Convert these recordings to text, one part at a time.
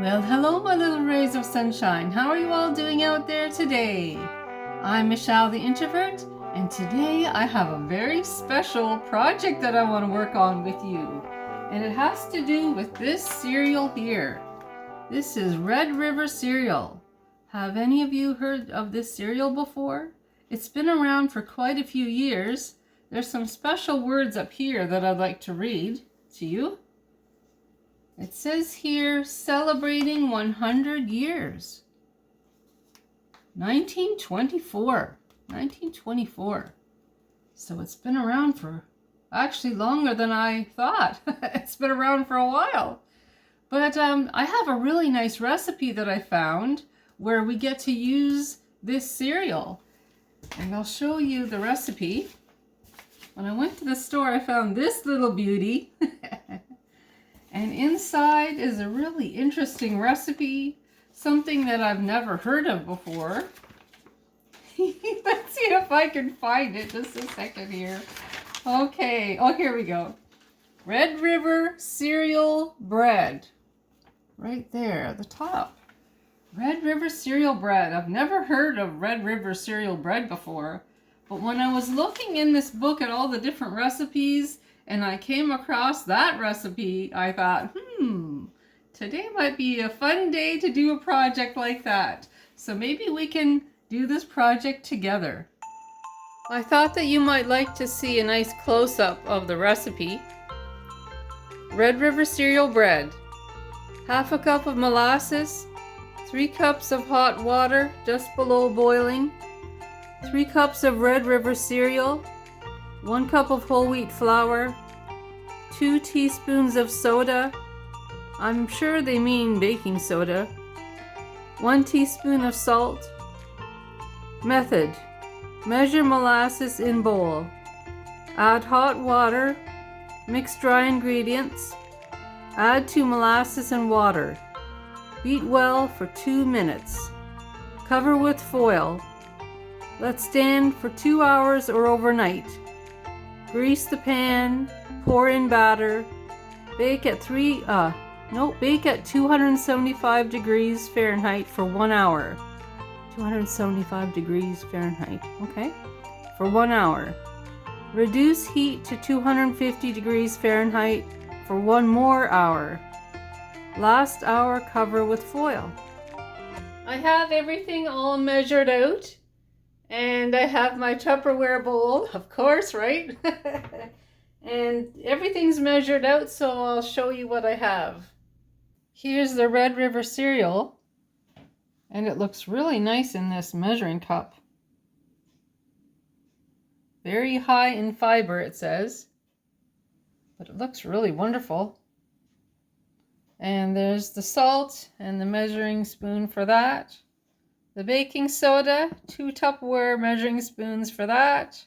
Well, hello, my little rays of sunshine. How are you all doing out there today? I'm Michelle the Introvert, and today I have a very special project that I want to work on with you. And it has to do with this cereal here. This is Red River cereal. Have any of you heard of this cereal before? It's been around for quite a few years. There's some special words up here that I'd like to read to you. It says here, celebrating 100 years. 1924. So it's been around for actually longer than I thought. It's been around for a while. But I have a really nice recipe that I found where we get to use this cereal. And I'll show you the recipe. When I went to the store, I found this little beauty. And inside is a really interesting recipe, something that I've never heard of before. Let's see if I can find it. Just a second here. Okay, oh, here we go. Red River cereal bread. Right there at the top. Red River cereal bread. I've never heard of Red River cereal bread before. But when I was looking in this book at all the different recipes, and I came across that recipe, I thought, today might be a fun day to do a project like that. So maybe we can do this project together. I thought that you might like to see a nice close-up of the recipe. Red River cereal bread. 1/2 cup of molasses, 3 cups of hot water just below boiling, 3 cups of Red River cereal, 1 cup of whole wheat flour, 2 teaspoons of soda, I'm sure they mean baking soda, 1 teaspoon of salt. Method: measure molasses in bowl, add hot water, mix dry ingredients, add to molasses and water, beat well for 2 minutes, cover with foil, let stand for 2 hours or overnight. Grease the pan, pour in batter, bake at 275 degrees Fahrenheit for 1 hour. 275 degrees Fahrenheit, okay? For 1 hour. Reduce heat to 250 degrees Fahrenheit for 1 more hour. Last hour, cover with foil. I have everything all measured out. And I have my Tupperware bowl, of course, right? And everything's measured out, so I'll show you what I have. Here's the Red River cereal. And it looks really nice in this measuring cup. Very high in fiber, it says. But it looks really wonderful. And there's the salt and the measuring spoon for that. The baking soda, 2 Tupperware measuring spoons for that.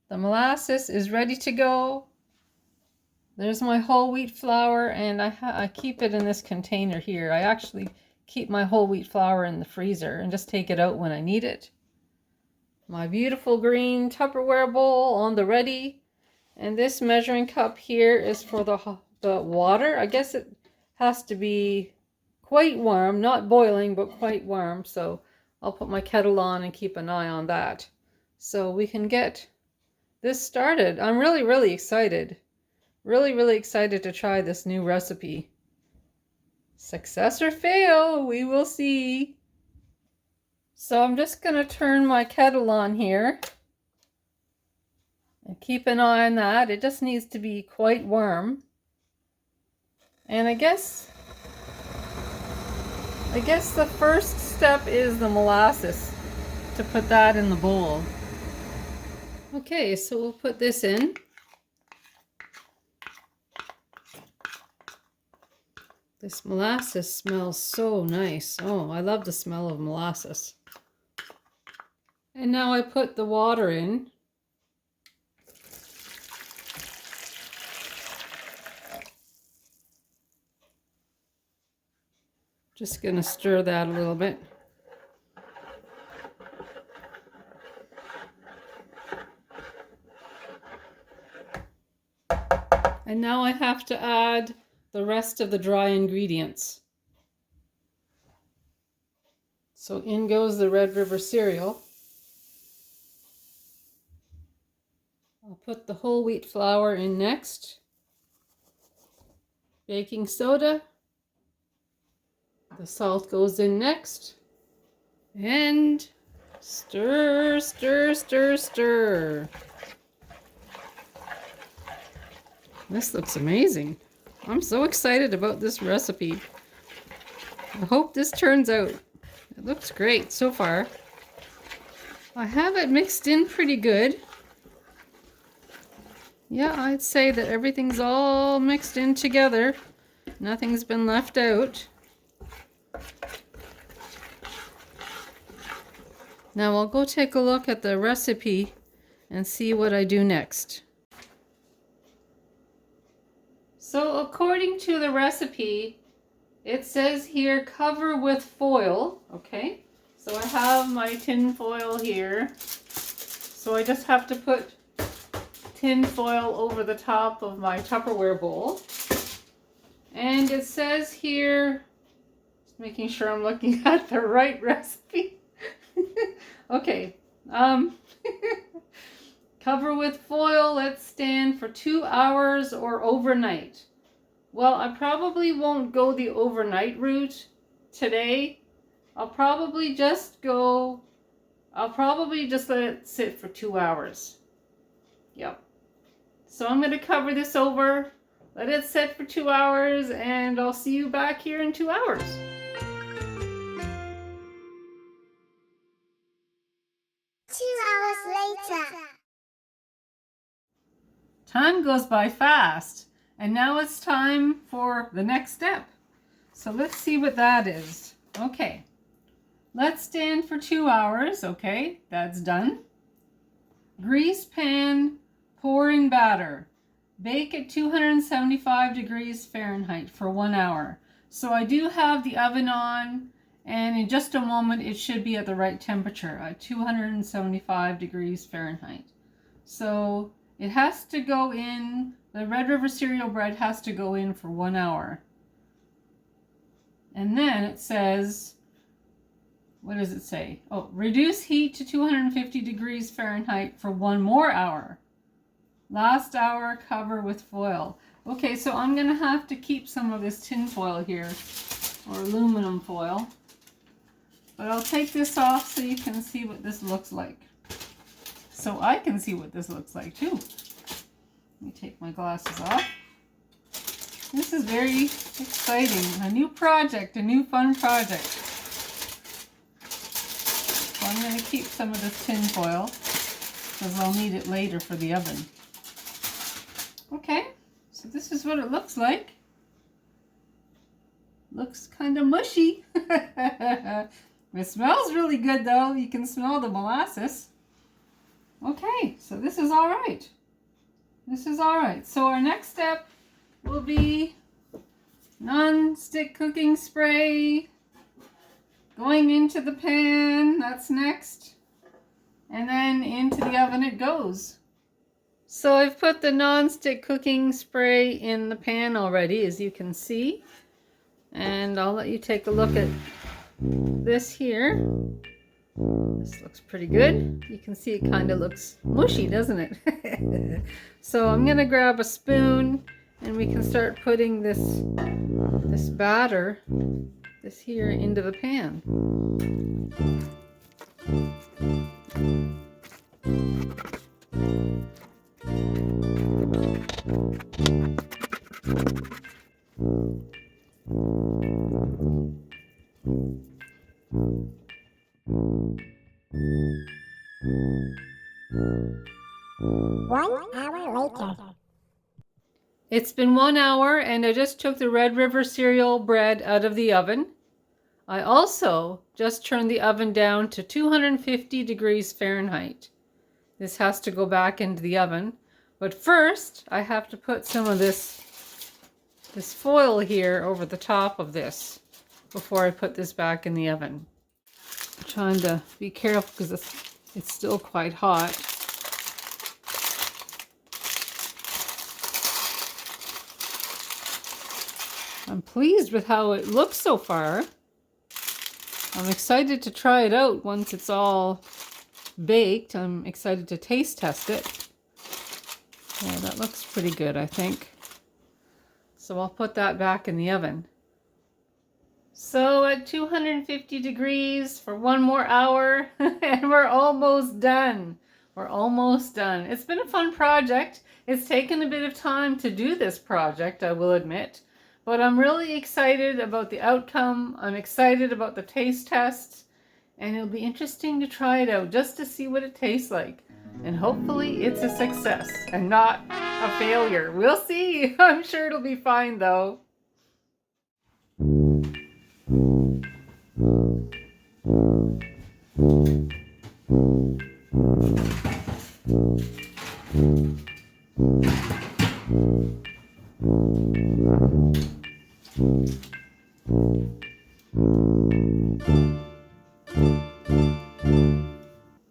The molasses is ready to go. There's my whole wheat flour, and I keep it in this container here. I actually keep my whole wheat flour in the freezer and just take it out when I need it. My beautiful green Tupperware bowl on the ready. And this measuring cup here is for the water. I guess it has to be quite warm, not boiling, but quite warm. So I'll put my kettle on and keep an eye on that. So we can get this started. I'm really excited. Really excited to try this new recipe. Success or fail, we will see. So I'm just going to turn my kettle on here. And keep an eye on that. It just needs to be quite warm. And I guess the first step is the molasses, to put that in the bowl. Okay, so we'll put this in. This molasses smells so nice. Oh, I love the smell of molasses. And now I put the water in. Just gonna stir that a little bit. And now I have to add the rest of the dry ingredients. So in goes the Red River cereal. I'll put the whole wheat flour in next. Baking soda. The salt goes in next. And stir, stir, stir, stir. This looks amazing. I'm so excited about this recipe. I hope this turns out. It looks great so far. I have it mixed in pretty good. Yeah, I'd say that everything's all mixed in together. Nothing's been left out. Now I'll go take a look at the recipe and see what I do next. So according to the recipe, it says here cover with foil, okay? So I have my tin foil here. So I just have to put tin foil over the top of my Tupperware bowl. And it says here, just making sure I'm looking at the right recipe. Okay, cover with foil, let's stand for 2 hours or overnight. Well, I probably won't go the overnight route today. I'll probably just let it sit for 2 hours. Yep. So I'm going to cover this over, let it sit for 2 hours, and I'll see you back here in 2 hours. Later. Time goes by fast, and now it's time for the next step. So let's see what that is. Okay, let's stand for 2 hours. Okay, that's done. Grease pan, pour in batter. Bake at 275 degrees Fahrenheit for 1 hour. So I do have the oven on, and in just a moment it should be at the right temperature at 275 degrees Fahrenheit. So it has to go in, the Red River cereal bread has to go in for 1 hour. And then it says, what does it say? Oh, reduce heat to 250 degrees Fahrenheit for 1 more hour. Last hour, cover with foil. Okay, so I'm going to have to keep some of this tin foil here, or aluminum foil. But I'll take this off so you can see what this looks like. So I can see what this looks like too. Let me take my glasses off. This is very exciting. A new project, a new fun project. So I'm going to keep some of this tin foil because I'll need it later for the oven. Okay, so this is what it looks like. Looks kind of mushy. It smells really good though. You can smell the molasses. Okay, so this is all right. This is all right. So our next step will be non-stick cooking spray going into the pan. That's next. And then into the oven it goes. So I've put the non-stick cooking spray in the pan already, as you can see. And I'll let you take a look at this here. This looks pretty good. You can see it kind of looks mushy, doesn't it? So I'm gonna grab a spoon and we can start putting this batter, this here, into the pan. It's been 1 hour and I just took the Red River cereal bread out of the oven. I also just turned the oven down to 250 degrees Fahrenheit. This has to go back into the oven. But first, I have to put some of this foil here over the top of this before I put this back in the oven. I'm trying to be careful because it's still quite hot. I'm pleased with how it looks so far. I'm excited to try it out once it's all baked. I'm excited to taste test it. Yeah, that looks pretty good, I think. So I'll put that back in the oven. So at 250 degrees for 1 more hour, and we're almost done. We're almost done. It's been a fun project. It's taken a bit of time to do this project, I will admit. But I'm really excited about the outcome. I'm excited about the taste tests. And it'll be interesting to try it out just to see what it tastes like. And hopefully it's a success and not a failure. We'll see. I'm sure it'll be fine though.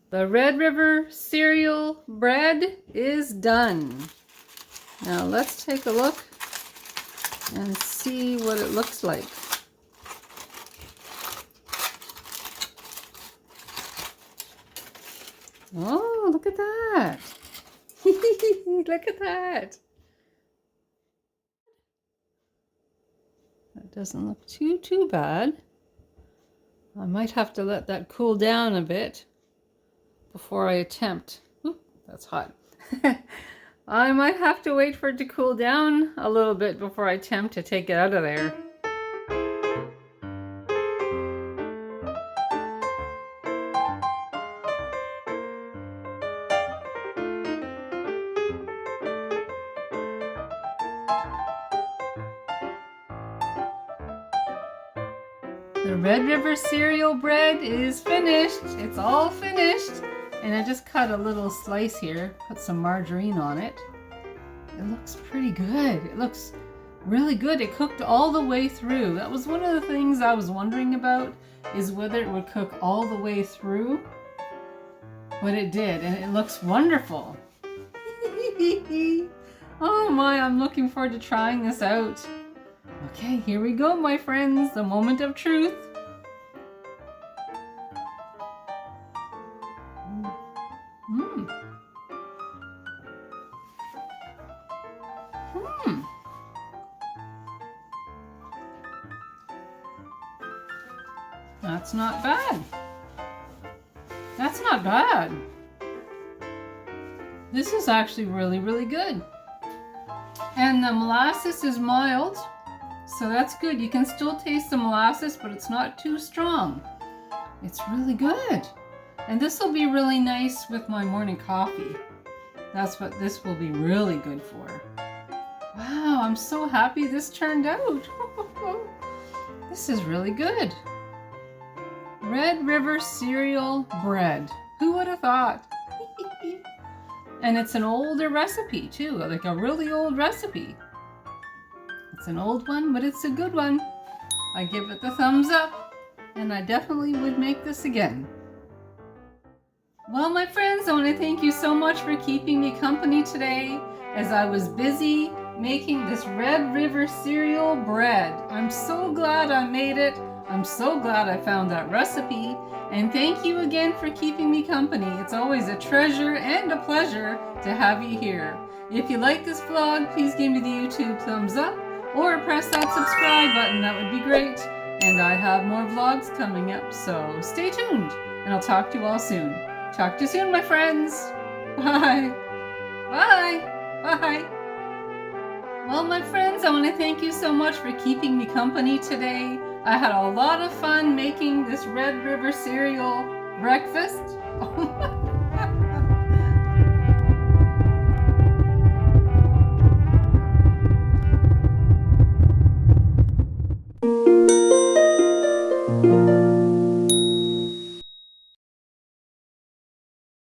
The Red River cereal bread is done. Now let's take a look and see what it looks like. Oh, look at that. Look at that. That doesn't look too bad. I might have to let that cool down a bit before I attempt. Oop, that's hot. I might have to wait for it to cool down a little bit before I attempt to take it out of there. The Red River cereal bread is finished. It's all finished. And I just cut a little slice here, put some margarine on it. It looks pretty good. It looks really good. It cooked all the way through. That was one of the things I was wondering about, is whether it would cook all the way through. But it did, and it looks wonderful. Oh my, I'm looking forward to trying this out. Okay, here we go, my friends. The moment of truth. That's not bad. That's not bad. This is actually really good. And the molasses is mild, so that's good. You can still taste the molasses, but it's not too strong. It's really good. And this will be really nice with my morning coffee. That's what this will be really good for. Wow, I'm so happy this turned out. This is really good. Red River cereal bread. Who would have thought? And it's an older recipe too, like a really old recipe. It's an old one, but it's a good one. I give it the thumbs up, and I definitely would make this again. Well, my friends, I want to thank you so much for keeping me company today as I was busy making this Red River cereal bread. I'm so glad I made it. I'm so glad I found that recipe, and thank you again for keeping me company. It's always a treasure and a pleasure to have you here. If you like this vlog, please give me the YouTube thumbs up or press that subscribe button. That would be great. And I have more vlogs coming up, so stay tuned, and I'll talk to you all soon. Talk to you soon, my friends. Bye. Bye. Bye. Well, my friends, I want to thank you so much for keeping me company today. I had a lot of fun making this Red River cereal breakfast.